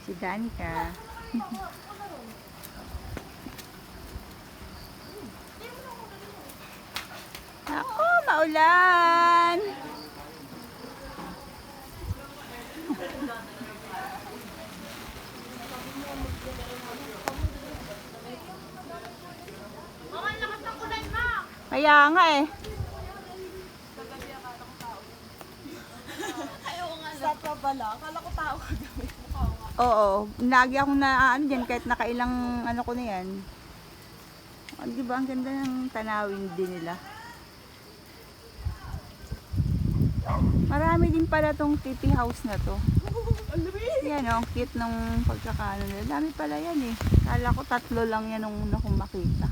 Si Danica. Ako, maulan. Kaya nga eh. Sa pabala, akala ko tao kagabi. Oo, lagi akong na ano dyan kahit nakailang ano ko na yan. Oh, di ba ang ganda ng tanawin din nila. Marami din pala tong titi house na to. Yan oh, cute nung pagkakaano nila. Dami pala yan eh. Kala ko 3 lang yan nung una kong makita.